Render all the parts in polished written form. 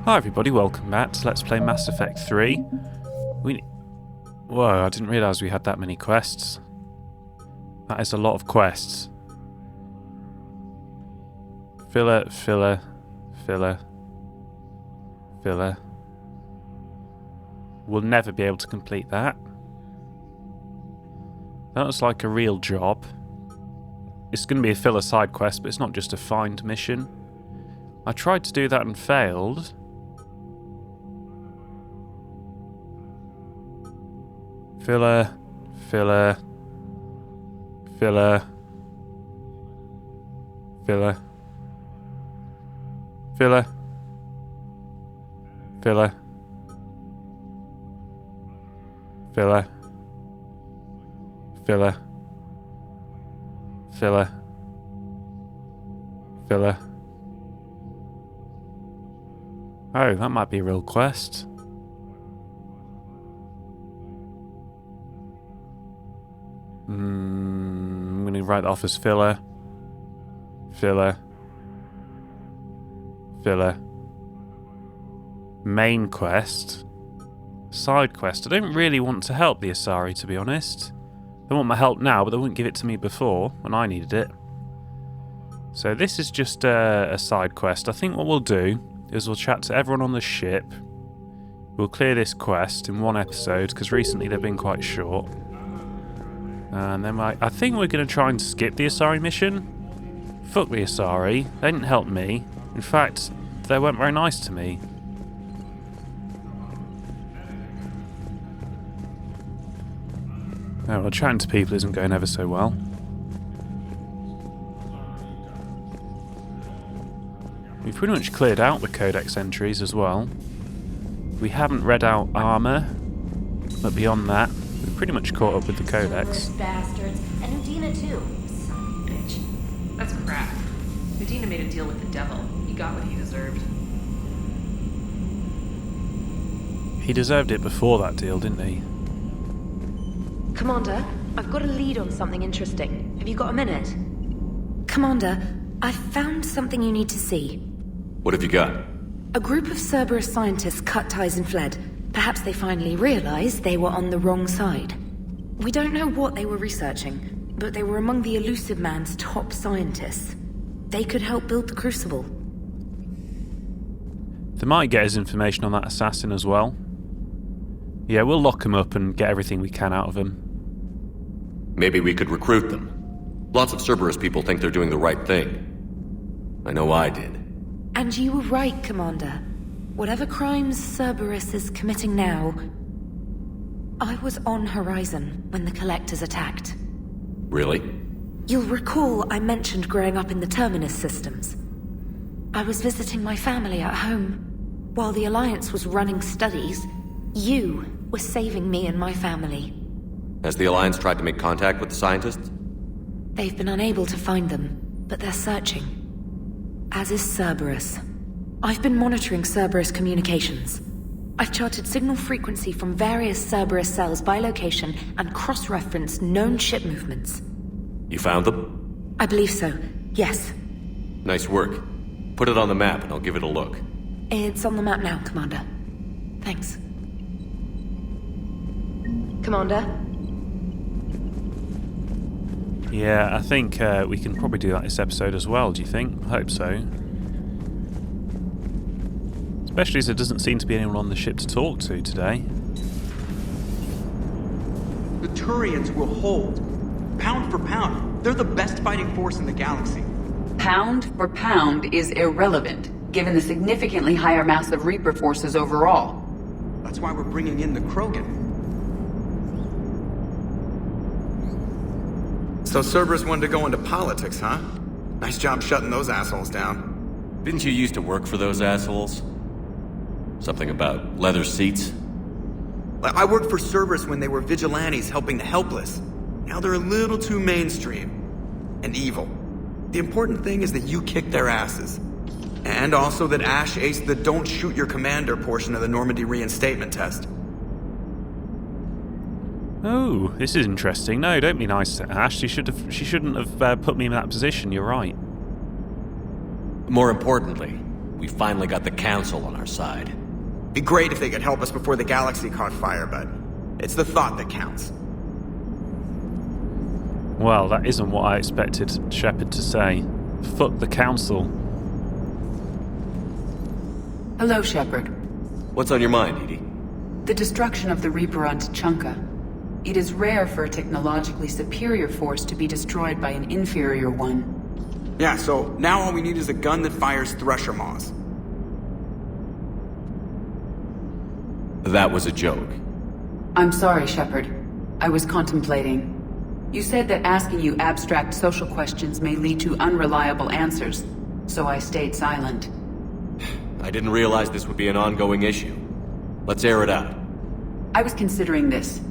Hi everybody, welcome back to Let's Play Mass Effect 3. Whoa, I didn't realise we had that many quests. That is a lot of quests. Filler. We'll never be able to complete that. That looks like a real job. It's going to be a filler side quest, but it's not just a find mission. I tried to do that and failed. Filler. Oh, that might be a real quest. I'm going to write that off as filler. Main quest. Side quest. I don't really want to help the Asari, to be honest. They want my help now, but they wouldn't give it to me before, when I needed it. So this is just a side quest. I think what we'll do is we'll chat to everyone on the ship. We'll clear this quest in one episode, because recently they've been quite short. And then I think we're going to try and skip the Asari mission. Fuck the Asari. They didn't help me. In fact, they weren't very nice to me. Oh, well, chatting to people isn't going ever so well. We've pretty much cleared out the codex entries as well. We haven't read out armor, but beyond that, we've pretty much caught up with the codex. Bastards, and Udina too. Son of a bitch. That's crap. Udina made a deal with the devil. He got what he deserved. He deserved it before that deal, didn't he? Commander, I've got a lead on something interesting. Have you got a minute? Commander, I've found something you need to see. What have you got? A group of Cerberus scientists cut ties and fled. Perhaps they finally realized they were on the wrong side. We don't know what they were researching, but they were among the Elusive Man's top scientists. They could help build the Crucible. They might get his information on that assassin as well. Yeah, we'll lock him up and get everything we can out of him. Maybe we could recruit them. Lots of Cerberus people think they're doing the right thing. I know I did. And you were right, Commander. Whatever crimes Cerberus is committing now, I was on Horizon when the Collectors attacked. Really? You'll recall I mentioned growing up in the Terminus systems. I was visiting my family at home. While the Alliance was running studies, you were saving me and my family. Has the Alliance tried to make contact with the scientists? They've been unable to find them, but they're searching. As is Cerberus. I've been monitoring Cerberus communications. I've charted signal frequency from various Cerberus cells by location and cross-referenced known ship movements. You found them? I believe so, yes. Nice work. Put it on the map and I'll give it a look. It's on the map now, Commander. Thanks. Commander? Yeah, I think we can probably do that this episode as well, do you think? I hope so. Especially as there doesn't seem to be anyone on the ship to talk to today. The Turians will hold. Pound for pound, they're the best fighting force in the galaxy. Pound for pound is irrelevant, given the significantly higher mass of Reaper forces overall. That's why we're bringing in the Krogan. So Cerberus wanted to go into politics, huh? Nice job shutting those assholes down. Didn't you used to work for those assholes? Something about leather seats? I worked for Cerberus when they were vigilantes helping the helpless. Now they're a little too mainstream. And evil. The important thing is that you kicked their asses. And also that Ash aced the don't shoot your commander portion of the Normandy reinstatement test. Oh, this is interesting. No, don't be nice to Ash. She shouldn't have put me in that position. You're right. More importantly, we finally got the Council on our side. Be great if they could help us before the galaxy caught fire, but it's the thought that counts. Well, that isn't what I expected Shepard to say. Fuck the Council. Hello, Shepard. What's on your mind, Edie? The destruction of the Reaper on Tuchanka. It is rare for a technologically superior force to be destroyed by an inferior one. Yeah, so now all we need is a gun that fires Thresher Maws. That was a joke. I'm sorry, Shepard. I was contemplating. You said that asking you abstract social questions may lead to unreliable answers, so I stayed silent. I didn't realize this would be an ongoing issue. Let's air it out. I was considering this.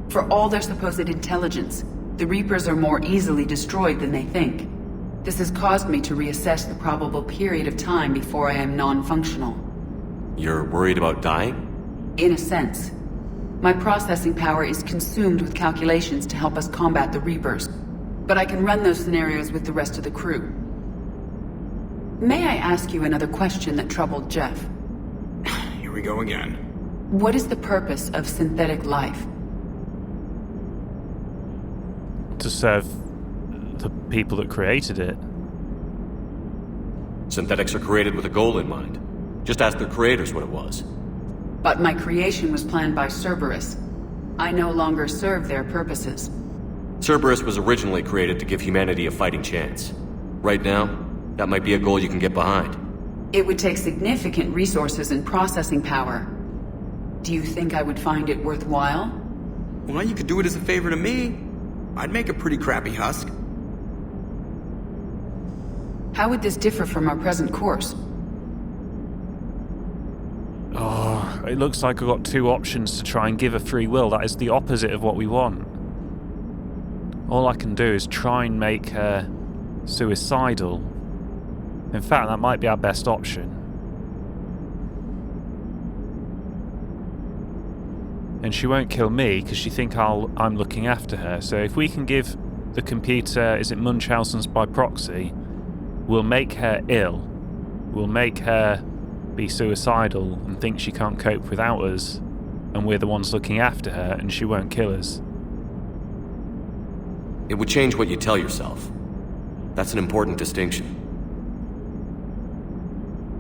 For all their supposed intelligence, the Reapers are more easily destroyed than they think. This has caused me to reassess the probable period of time before I am non-functional. You're worried about dying? In a sense. My processing power is consumed with calculations to help us combat the Reapers, but I can run those scenarios with the rest of the crew. May I ask you another question that troubled Jeff? Here we go again. What is the purpose of synthetic life? To serve the people that created it. Synthetics are created with a goal in mind. Just ask their creators what it was. But my creation was planned by Cerberus. I no longer serve their purposes. Cerberus was originally created to give humanity a fighting chance. Right now, that might be a goal you can get behind. It would take significant resources and processing power. Do you think I would find it worthwhile? Well, you could do it as a favor to me. I'd make a pretty crappy husk. How would this differ from our present course? Oh, it looks like I've got two options to try and give a free will. That is the opposite of what we want. All I can do is try and make her suicidal. In fact, that might be our best option. And she won't kill me because she thinks I'm looking after her. So if we can give the computer, is it Munchausen's by proxy, we'll make her ill. We'll make her be suicidal and think she can't cope without us, and we're the ones looking after her, and she won't kill us. It would change what you tell yourself. That's an important distinction.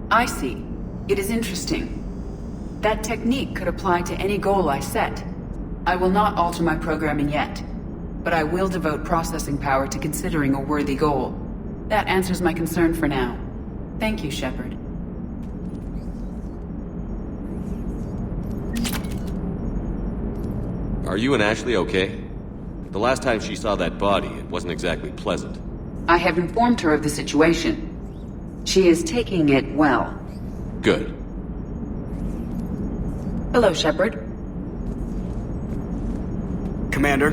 I see. It is interesting. That technique could apply to any goal I set. I will not alter my programming yet, but I will devote processing power to considering a worthy goal. That answers my concern for now. Thank you, Shepard. Are you and Ashley okay? The last time she saw that body, it wasn't exactly pleasant. I have informed her of the situation. She is taking it well. Good. Hello, Shepard. Commander?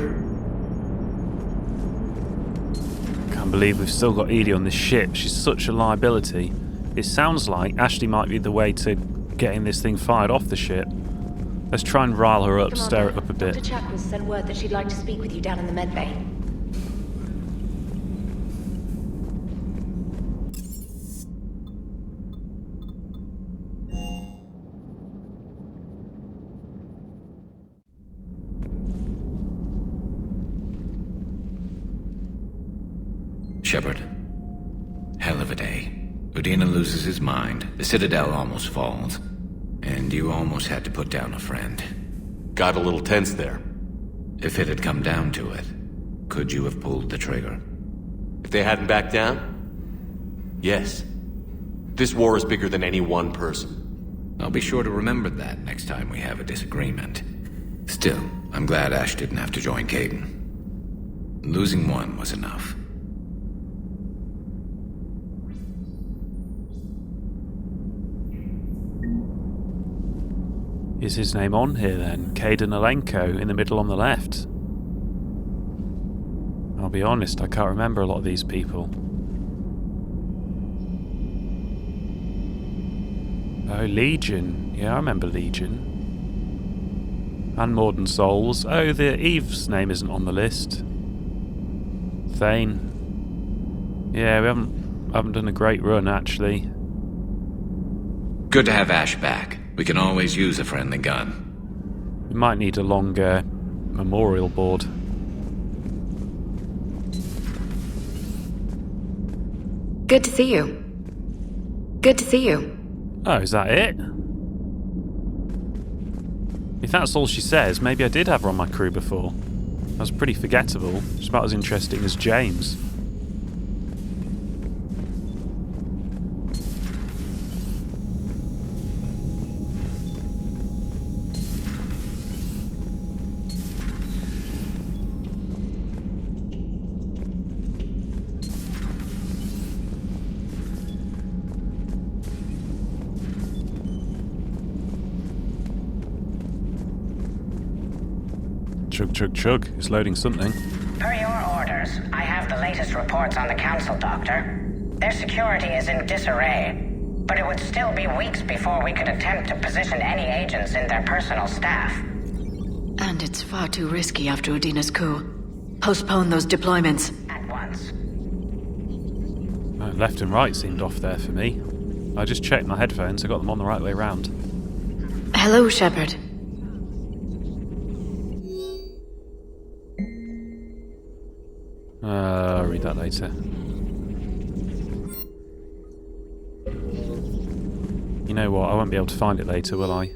Can't believe we've still got Edie on this ship. She's such a liability. It sounds like Ashley might be the way to getting this thing fired off the ship. Let's try and rile her up, stir it up a bit. Dr. Chakwas sent word that she'd like to speak with you down in the med bay. Shepard. Hell of a day. Udina loses his mind, the Citadel almost falls, and you almost had to put down a friend. Got a little tense there. If it had come down to it, could you have pulled the trigger? If they hadn't backed down? Yes. This war is bigger than any one person. I'll be sure to remember that next time we have a disagreement. Still, I'm glad Ash didn't have to join Kaidan. Losing one was enough. Is his name on here then? Kaidan Alenko in the middle on the left. I'll be honest, I can't remember a lot of these people. Oh, Legion. Yeah, I remember Legion. And Morden Souls. Oh, the Eve's name isn't on the list. Thane. Yeah, we haven't done a great run, actually. Good to have Ash back. We can always use a friendly gun. We might need a longer memorial board. Good to see you. Good to see you. Oh, is that it? If that's all she says, maybe I did have her on my crew before. That was pretty forgettable. She's about as interesting as James. Chug, chug, chug. It's loading something. Per your orders, I have the latest reports on the Council, Doctor. Their security is in disarray, but it would still be weeks before we could attempt to position any agents in their personal staff. And it's far too risky after Udina's coup. Postpone those deployments. At once. Left and right seemed off there for me. I just checked my headphones. I got them on the right way round. Hello, Shepard. I'll read that later. You know what? I won't be able to find it later, will I?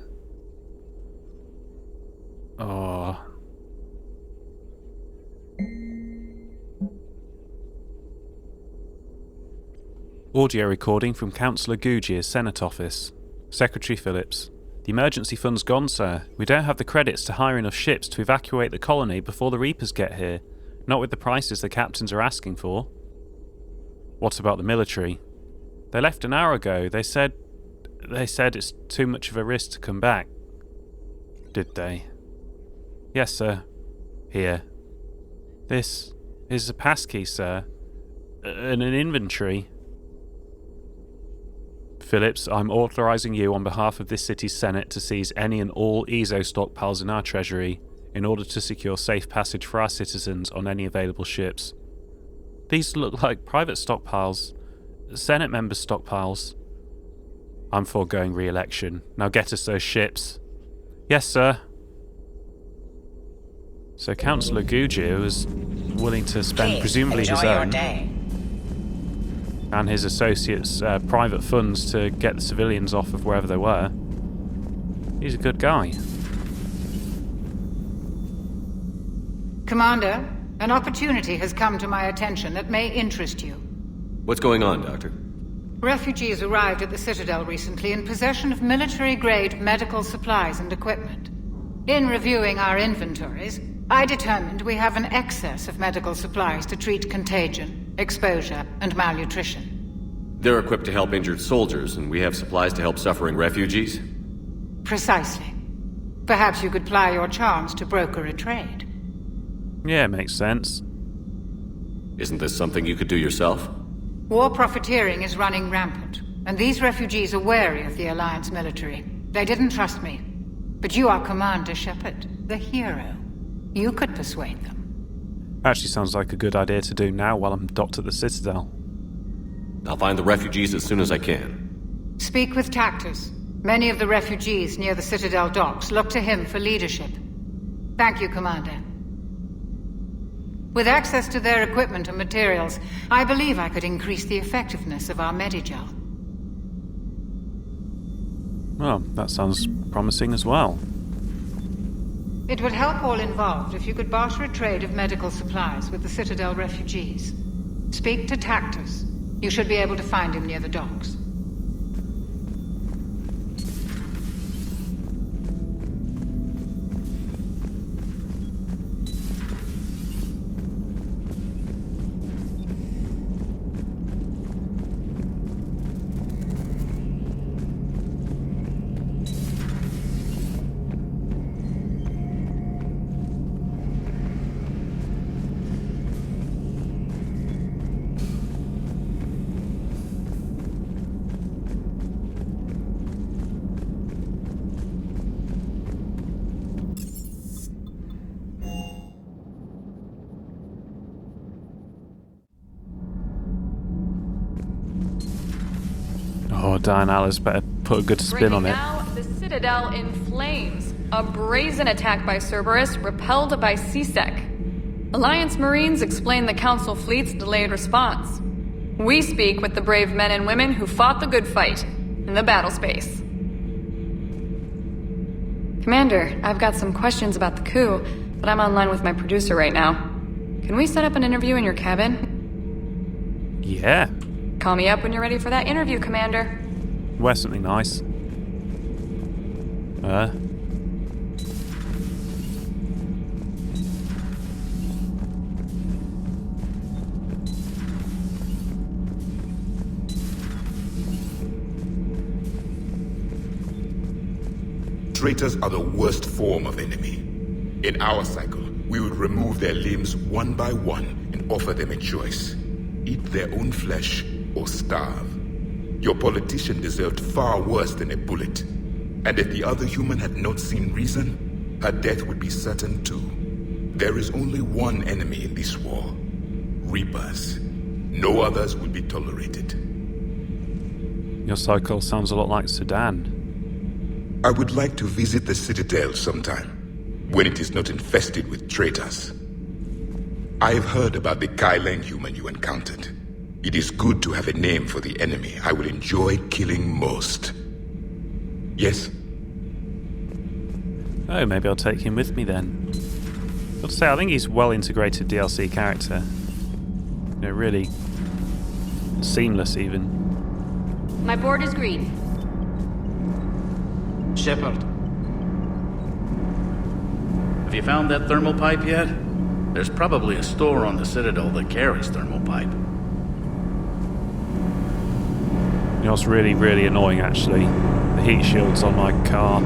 Oh. Audio recording from Councillor Gugier's Senate office. Secretary Phillips. The emergency fund's gone, sir. We don't have the credits to hire enough ships to evacuate the colony before the Reapers get here. Not with the prices the captains are asking for. What about the military? They left an hour ago. They said it's too much of a risk to come back. Did they? Yes, sir. Here. This is a passkey, sir. And an inventory. Phillips, I'm authorizing you on behalf of this city's Senate to seize any and all EZO stockpiles in our treasury in order to secure safe passage for our citizens on any available ships. These look like private stockpiles. Senate members' stockpiles. I'm foregoing re-election. Now get us those ships. Yes, sir. So Councillor Gugier was willing to spend presumably his own and his associates' private funds to get the civilians off of wherever they were. He's a good guy. Commander, an opportunity has come to my attention that may interest you. What's going on, Doctor? Refugees arrived at the Citadel recently in possession of military-grade medical supplies and equipment. In reviewing our inventories, I determined we have an excess of medical supplies to treat contagion, exposure, and malnutrition. They're equipped to help injured soldiers, and we have supplies to help suffering refugees? Precisely. Perhaps you could ply your charms to broker a trade. Yeah, makes sense. Isn't this something you could do yourself? War profiteering is running rampant, and these refugees are wary of the Alliance military. They didn't trust me. But you are Commander Shepard, the hero. You could persuade them. Actually sounds like a good idea to do now while I'm docked at the Citadel. I'll find the refugees as soon as I can. Speak with Tactus. Many of the refugees near the Citadel docks look to him for leadership. Thank you, Commander. With access to their equipment and materials, I believe I could increase the effectiveness of our Medigel. Well, that sounds promising as well. It would help all involved if you could barter a trade of medical supplies with the Citadel refugees. Speak to Tactus. You should be able to find him near the docks. Oh, Diane Alice better put a good spin on it. Now, the Citadel in flames. A brazen attack by Cerberus, repelled by CSEC. Alliance Marines explain the Council fleet's delayed response. We speak with the brave men and women who fought the good fight in the battle space. Commander, I've got some questions about the coup, but I'm online with my producer right now. Can we set up an interview in your cabin? Yeah. Call me up when you're ready for that interview, Commander. Wear something nice. Traitors are the worst form of enemy. In our cycle, we would remove their limbs one by one and offer them a choice. Eat their own flesh or starve. Your politician deserved far worse than a bullet. And if the other human had not seen reason, her death would be certain too. There is only one enemy in this war. Reapers. No others will be tolerated. Your cycle sounds a lot like Sudan. I would like to visit the Citadel sometime, when it is not infested with traitors. I have heard about the Kyleng human you encountered. It is good to have a name for the enemy I would enjoy killing most. Yes? Oh, maybe I'll take him with me then. Got to say, I think he's well-integrated DLC character. You know, really seamless even. My board is green. Shepard. Have you found that thermal pipe yet? There's probably a store on the Citadel that carries thermal pipe. You know what's really, really annoying actually? The heat shields on my car,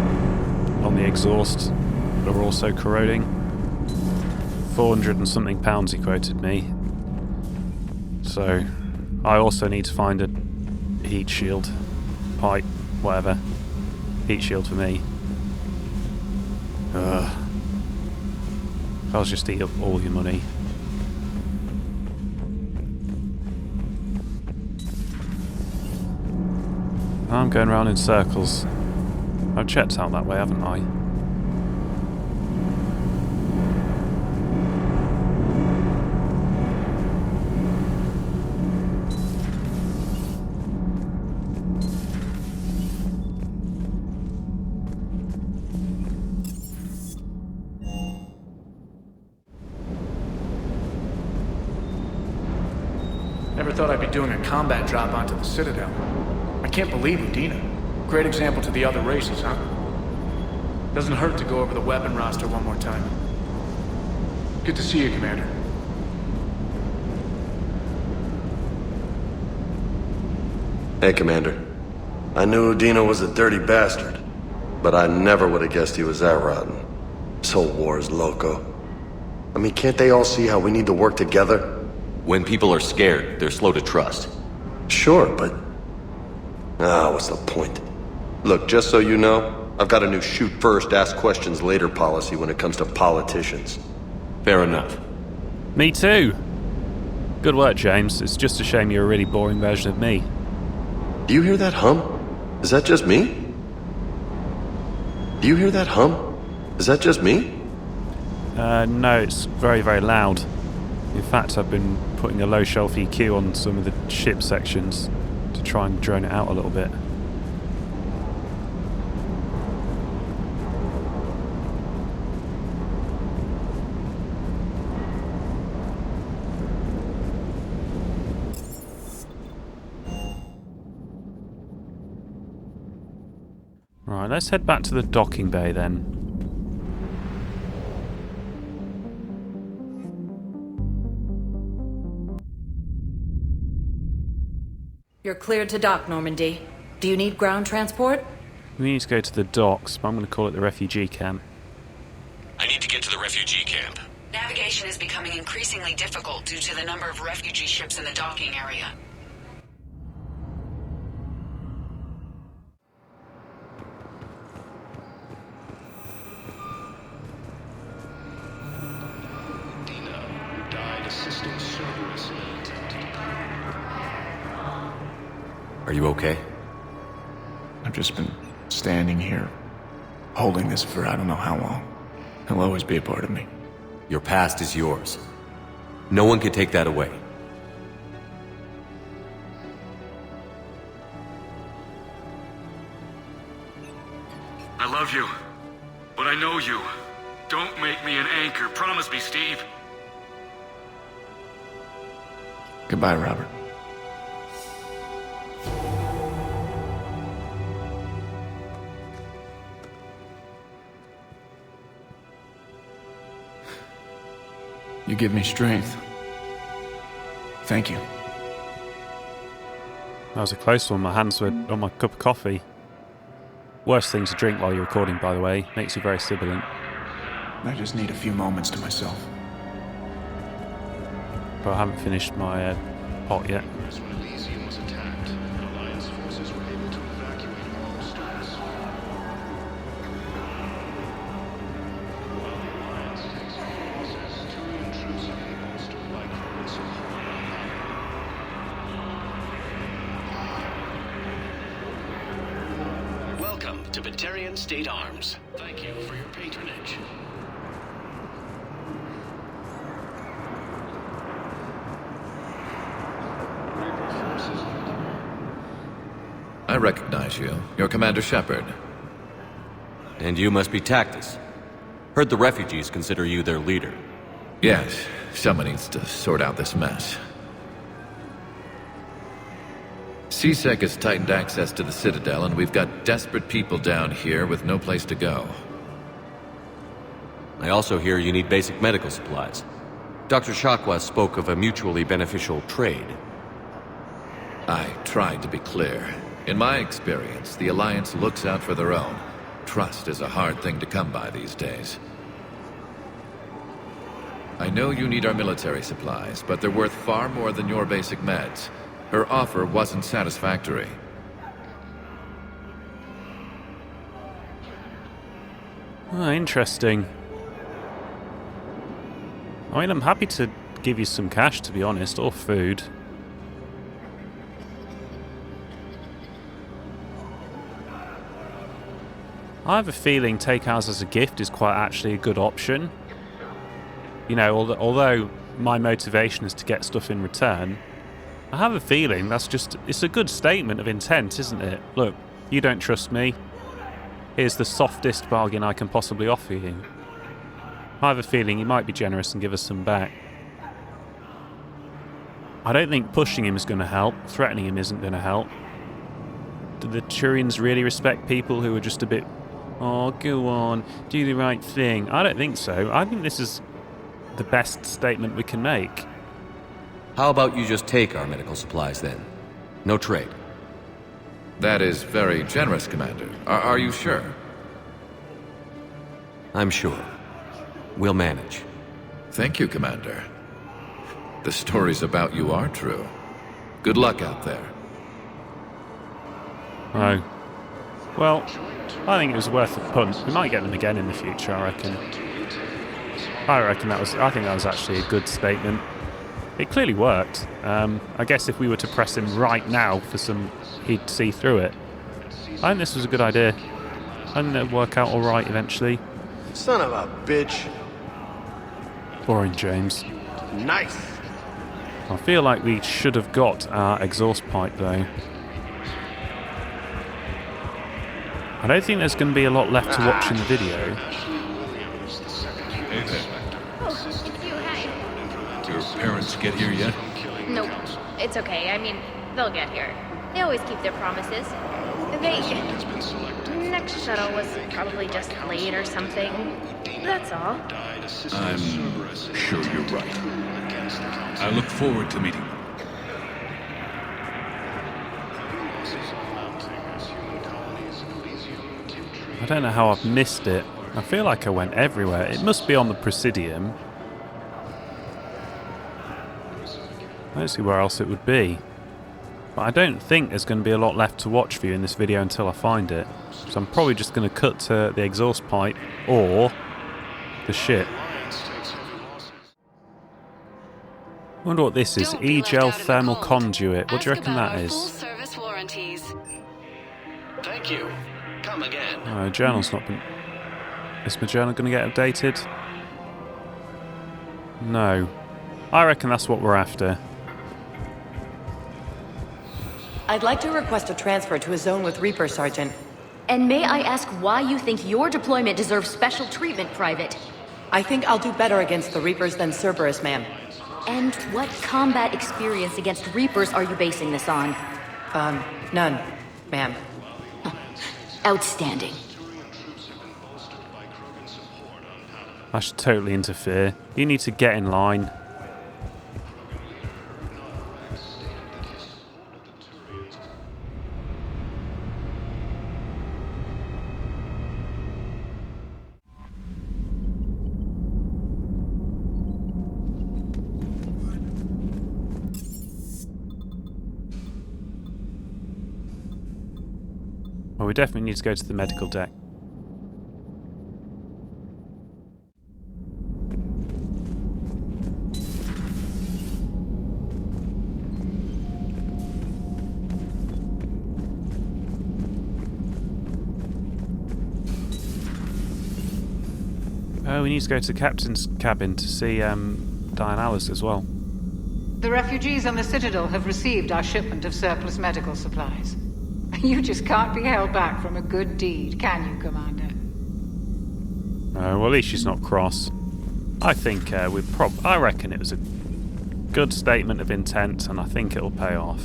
on the exhaust, are also corroding. 400 and something pounds he quoted me. So, I also need to find a heat shield, pipe, whatever. Heat shield for me. Ugh. I'll just eat up all your money. I'm going around in circles. I've checked out that way, haven't I? Never thought I'd be doing a combat drop onto the Citadel. I can't believe Udina. Great example to the other races, huh? Doesn't hurt to go over the weapon roster one more time. Good to see you, Commander. Hey, Commander. I knew Udina was a dirty bastard, but I never would have guessed he was that rotten. This whole war is loco. I mean, can't they all see how we need to work together? When people are scared, they're slow to trust. Sure, but... what's the point? Look, just so you know, I've got a new shoot first, ask questions later policy when it comes to politicians. Fair enough. Me too. Good work, James. It's just a shame you're a really boring version of me. Do you hear that hum? Is that just me? Do you hear that hum? Is that just me? No, it's very, very loud. In fact, I've been putting a low shelf EQ on some of the ship sections to try and drone it out a little bit. Right, let's head back to the docking bay then. You're cleared to dock, Normandy. Do you need ground transport? We need to go to the docks, but I'm going to call it the refugee camp. I need to get to the refugee camp. Navigation is becoming increasingly difficult due to the number of refugee ships in the docking area. Are you okay? I've just been standing here, holding this for I don't know how long. He'll always be a part of me. Your past is yours. No one can take that away. I love you, but I know you. Don't make me an anchor. Promise me, Steve. Goodbye, Robert. You give me strength. Thank you. That was a close one. My hands were on my cup of coffee. Worst thing to drink while you're recording, by the way. Makes you very sibilant. I just need a few moments to myself. But I haven't finished my pot yet. Welcome to Batarian State Arms. Thank you for your patronage. I recognize you. You're Commander Shepard. And you must be Tactus. Heard the refugees consider you their leader. Yes, someone needs to sort out this mess. CSEC has tightened access to the Citadel, and we've got desperate people down here with no place to go. I also hear you need basic medical supplies. Dr. Shakwa spoke of a mutually beneficial trade. I tried to be clear. In my experience, the Alliance looks out for their own. Trust is a hard thing to come by these days. I know you need our military supplies, but they're worth far more than your basic meds. Her offer wasn't satisfactory. Oh, interesting. I mean, I'm happy to give you some cash, to be honest, or food. I have a feeling take ours as a gift is quite actually a good option. You know, although my motivation is to get stuff in return, I have a feeling it's a good statement of intent, isn't it? Look, you don't trust me. Here's the softest bargain I can possibly offer you. I have a feeling he might be generous and give us some back. I don't think pushing him is going to help. Threatening him isn't going to help. Do the Turians really respect people who are just a bit, oh, go on, do the right thing? I don't think so. I think this is the best statement we can make. How about you just take our medical supplies then? No trade. That is very generous, Commander. Are you sure? I'm sure. We'll manage. Thank you, Commander. The stories about you are true. Good luck out there. Oh. Well, I think it was worth a punt. We might get them again in the future, I reckon. I think that was actually a good statement. It clearly worked. I guess if we were to press him right now for some, he'd see through it. I think this was a good idea. I think it'll work out alright eventually. Son of a bitch. Boring, James. Nice. I feel like we should have got our exhaust pipe though. I don't think there's going to be a lot left to watch in the video. Hey there. Oh, it's you, hi. Your parents get here yet? Nope, it's okay. I mean, they'll get here. They always keep their promises. Next shuttle was probably just late or something. That's all. I'm sure you're right. I look forward to meeting them. I don't know how I've missed it. I feel like I went everywhere. It must be on the Presidium. I don't see where else it would be. But I don't think there's going to be a lot left to watch for you in this video until I find it. So I'm probably just going to cut to the exhaust pipe or the ship. I wonder what this is. E-gel thermal conduit. What do you reckon that is? Service warranties. Thank you. Come again. Journal's not been... Is my journal going to get updated? No. I reckon that's what we're after. I'd like to request a transfer to a zone with Reaper, Sergeant. And may I ask why you think your deployment deserves special treatment, Private? I think I'll do better against the Reapers than Cerberus, ma'am. And what combat experience against Reapers are you basing this on? None, ma'am. Outstanding. I should totally interfere. You need to get in line. Well, we definitely need to go to the medical deck. Oh, we need to go to the captain's cabin to see Diane Alice as well. The refugees on the Citadel have received our shipment of surplus medical supplies. You just can't be held back from a good deed, can you, Commander? Well, at least she's not cross. I think I reckon it was a good statement of intent, and I think it'll pay off.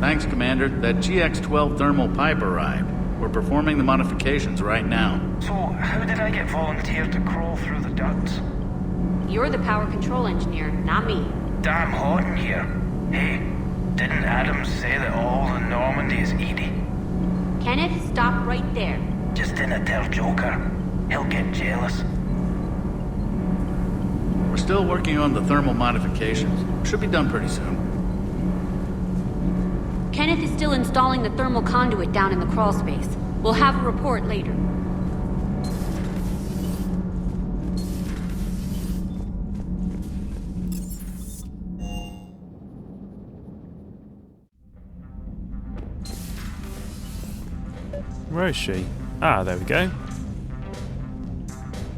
Thanks, Commander. That GX-12 thermal pipe arrived. We're performing the modifications right now. So, how did I get volunteered to crawl through the ducts? You're the power control engineer, not me. Damn hot in here. Hey, didn't Adams say that all in Normandy is Edie? Kenneth, stop right there. Just dinna tell Joker. He'll get jealous. We're still working on the thermal modifications. Should be done pretty soon. Kenneth is still installing the thermal conduit down in the crawl space. We'll have a report later. Where is she? Ah, there we go.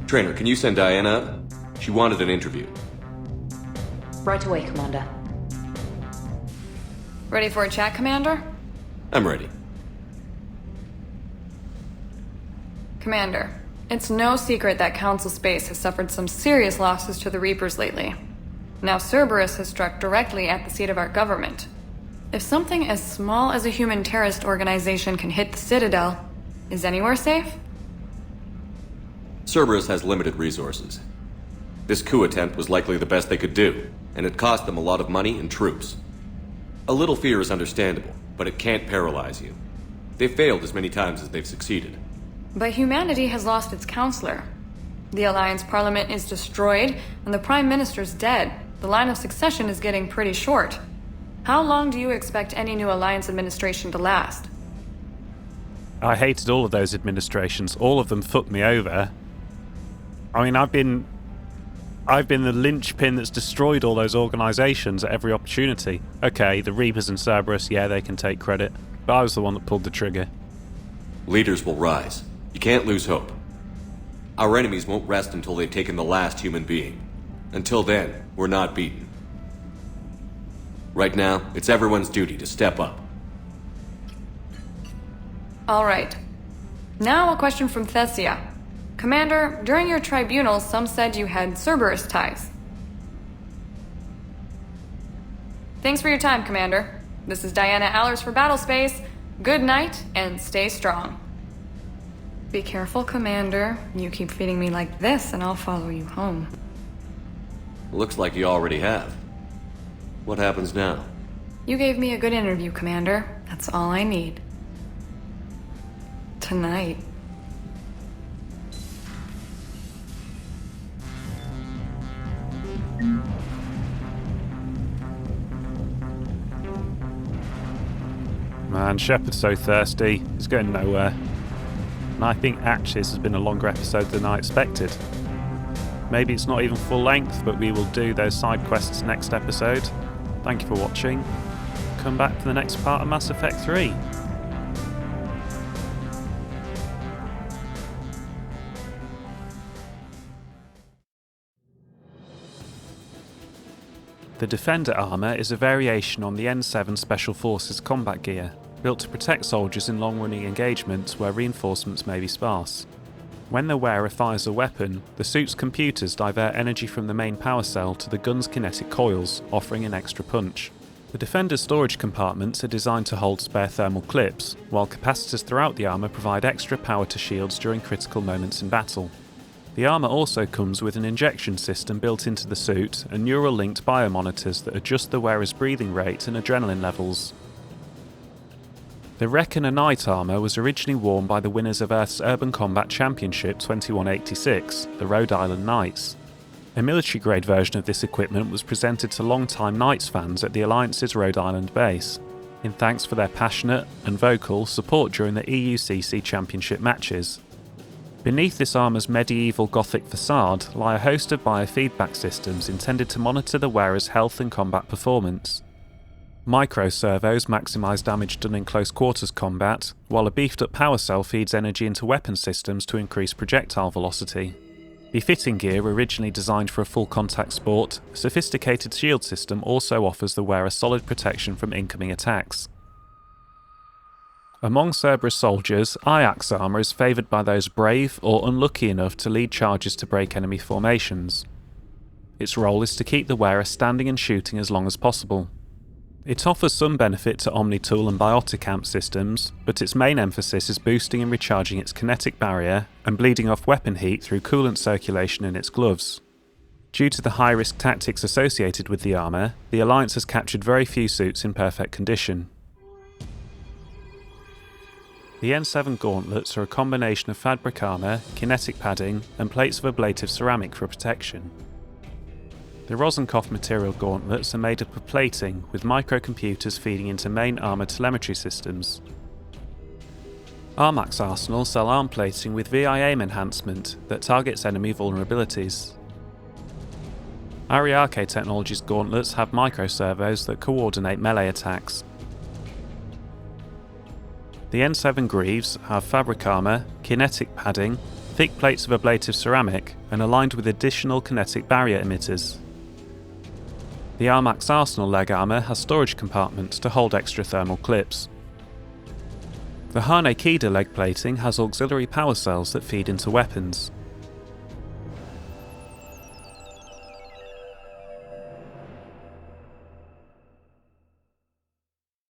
Trainer, can you send Diana up? She wanted an interview. Right away, Commander. Ready for a chat, Commander? I'm ready. Commander, it's no secret that Council Space has suffered some serious losses to the Reapers lately. Now Cerberus has struck directly at the seat of our government. If something as small as a human terrorist organization can hit the Citadel, is anywhere safe? Cerberus has limited resources. This coup attempt was likely the best they could do, and it cost them a lot of money and troops. A little fear is understandable, but it can't paralyze you. They've failed as many times as they've succeeded. But humanity has lost its counselor. The Alliance Parliament is destroyed, and the Prime Minister's dead. The line of succession is getting pretty short. How long do you expect any new Alliance administration to last? I hated all of those administrations. All of them fucked me over. I mean, I've been the linchpin that's destroyed all those organisations at every opportunity. Okay, the Reapers and Cerberus, yeah, they can take credit. But I was the one that pulled the trigger. Leaders will rise. You can't lose hope. Our enemies won't rest until they've taken the last human being. Until then, we're not beaten. Right now, it's everyone's duty to step up. All right. Now a question from Thessia. Commander, during your tribunal, some said you had Cerberus ties. Thanks for your time, Commander. This is Diana Allers for Battlespace. Good night, and stay strong. Be careful, Commander. You keep feeding me like this, and I'll follow you home. Looks like you already have. What happens now? You gave me a good interview, Commander. That's all I need. Tonight. Man, Shepard's so thirsty. He's going nowhere. and I think actually this has been a longer episode than I expected. Maybe it's not even full length, but we will do those side quests next episode. Thank you for watching. Come back for the next part of Mass Effect 3. The Defender armour is a variation on the N7 Special Forces combat gear, built to protect soldiers in long-running engagements where reinforcements may be sparse. When the wearer fires a weapon, the suit's computers divert energy from the main power cell to the gun's kinetic coils, offering an extra punch. The Defender's storage compartments are designed to hold spare thermal clips, while capacitors throughout the armour provide extra power to shields during critical moments in battle. The armour also comes with an injection system built into the suit and neural-linked biomonitors that adjust the wearer's breathing rate and adrenaline levels. The Reckoner Knight armour was originally worn by the winners of Earth's Urban Combat Championship 2186, the Rhode Island Knights. A military-grade version of this equipment was presented to long-time Knights fans at the Alliance's Rhode Island base, in thanks for their passionate and vocal support during the EUCC Championship matches. Beneath this armour's medieval Gothic facade lie a host of biofeedback systems intended to monitor the wearer's health and combat performance. Micro-servos maximise damage done in close quarters combat, while a beefed-up power cell feeds energy into weapon systems to increase projectile velocity. Befitting gear originally designed for a full-contact sport, a sophisticated shield system also offers the wearer solid protection from incoming attacks. Among Cerberus soldiers, Ajax armour is favoured by those brave or unlucky enough to lead charges to break enemy formations. Its role is to keep the wearer standing and shooting as long as possible. It offers some benefit to Omni-Tool and Biotic Amp systems, but its main emphasis is boosting and recharging its kinetic barrier and bleeding off weapon heat through coolant circulation in its gloves. Due to the high-risk tactics associated with the armour, the Alliance has captured very few suits in perfect condition. The N7 gauntlets are a combination of fabric armour, kinetic padding, and plates of ablative ceramic for protection. The Rosenkopf material gauntlets are made up of plating with microcomputers feeding into main armour telemetry systems. Armax Arsenal sell arm plating with VI aim enhancement that targets enemy vulnerabilities. Ariake Technologies gauntlets have microservos that coordinate melee attacks. The N7 Greaves have fabric armour, kinetic padding, thick plates of ablative ceramic, and aligned with additional kinetic barrier emitters. The Armax Arsenal leg armour has storage compartments to hold extra thermal clips. The Hane Kida leg plating has auxiliary power cells that feed into weapons.